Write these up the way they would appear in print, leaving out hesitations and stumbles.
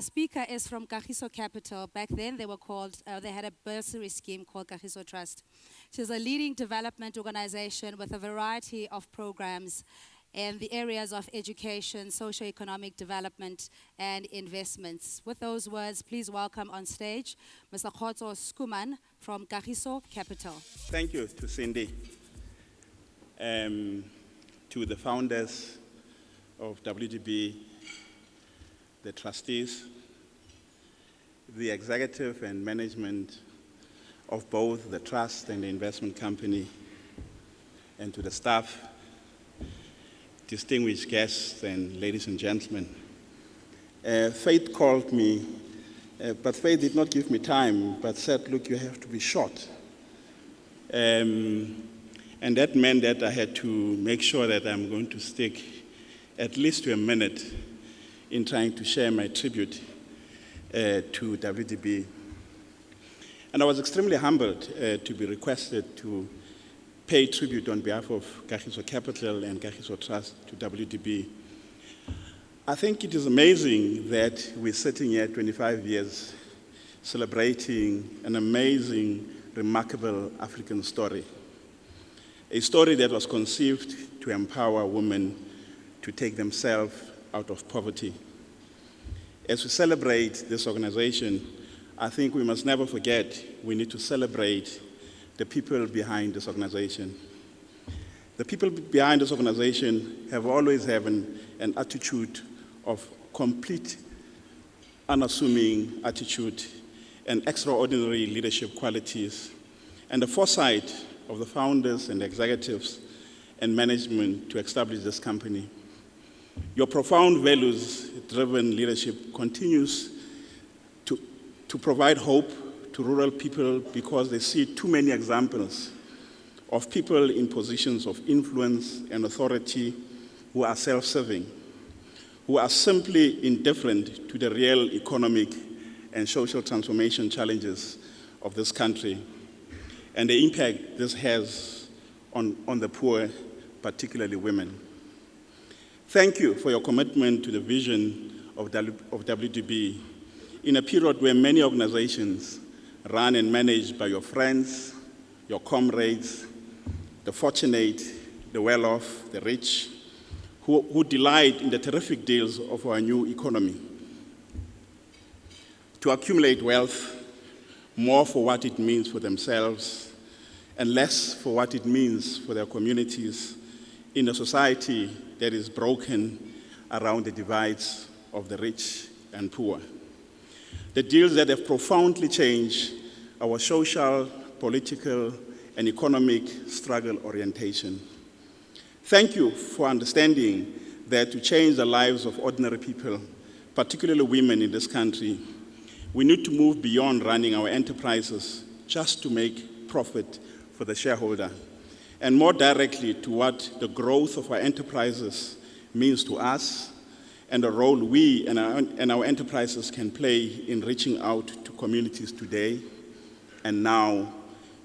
speaker is from Kagiso Capital. Back then, they were called, they had a bursary scheme called Kagiso Trust. She's a leading development organization with a variety of programs in the areas of education, socio-economic development, and investments. With those words, please welcome on stage Mr. Kgotso Schoeman from Kagiso Capital. Thank you to Cindy, to the founders of WDB, the trustees, the executive and management of both the trust and the investment company, and to the staff, distinguished guests, and ladies and gentlemen. Faith called me, but Faith did not give me time, but said, look, you have to be short. And that meant that I had to make sure that I'm going to stick at least to a minute in trying to share my tribute to WDB. And I was extremely humbled to be requested to pay tribute on behalf of Kagiso Capital and Kagiso Trust to WDB. I think it is amazing that we're sitting here 25 years celebrating an amazing, remarkable African story. A story that was conceived to empower women to take themselves out of poverty. As we celebrate this organization, I think we must never forget we need to celebrate the people behind this organization. The people behind this organization have always had an attitude of complete, unassuming attitude and extraordinary leadership qualities, and the foresight of the founders and executives and management to establish this company. Your profound values-driven leadership continues to provide hope to rural people because they see too many examples of people in positions of influence and authority who are self-serving, who are simply indifferent to the real economic and social transformation challenges of this country and the impact this has on the poor, particularly women. Thank you for your commitment to the vision of WDB in a period where many organizations run and managed by your friends, your comrades, the fortunate, the well-off, the rich, who delight in the terrific deals of our new economy. To accumulate wealth, more for what it means for themselves and less for what it means for their communities in a society that is broken around the divides of the rich and poor. The deals that have profoundly changed our social, political, and economic struggle orientation. Thank you for understanding that to change the lives of ordinary people, particularly women in this country, we need to move beyond running our enterprises just to make profit for the shareholder, and more directly to what the growth of our enterprises means to us and the role we and our enterprises can play in reaching out to communities today and now,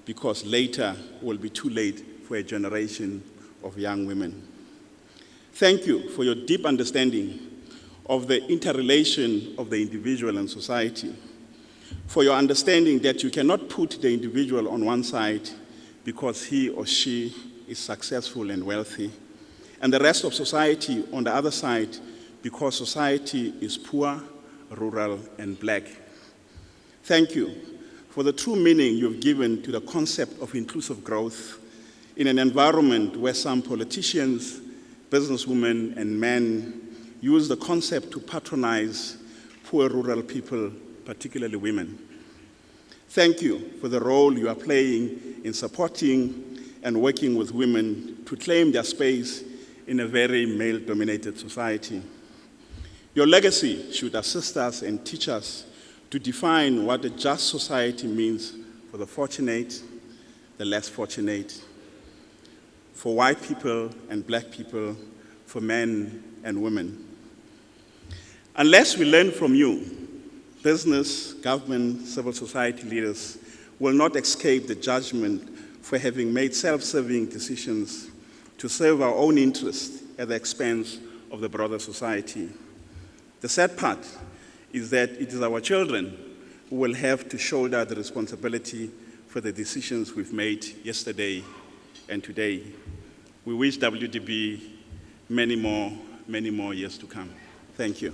because later will be too late for a generation of young women. Thank you for your deep understanding of the interrelation of the individual and society, for your understanding that you cannot put the individual on one side because he or she is successful and wealthy, and the rest of society on the other side because society is poor, rural, and black. Thank you for the true meaning you've given to the concept of inclusive growth in an environment where some politicians, businesswomen, and men use the concept to patronize poor rural people, particularly women. Thank you for the role you are playing in supporting and working with women to claim their space in a very male-dominated society. Your legacy should assist us and teach us to define what a just society means for the fortunate, the less fortunate, for white people and black people, for men and women. Unless we learn from you, business, government, civil society leaders will not escape the judgment for having made self-serving decisions to serve our own interests at the expense of the broader society. The sad part is that it is our children who will have to shoulder the responsibility for the decisions we've made yesterday and today. We wish WDB many more years to come. Thank you.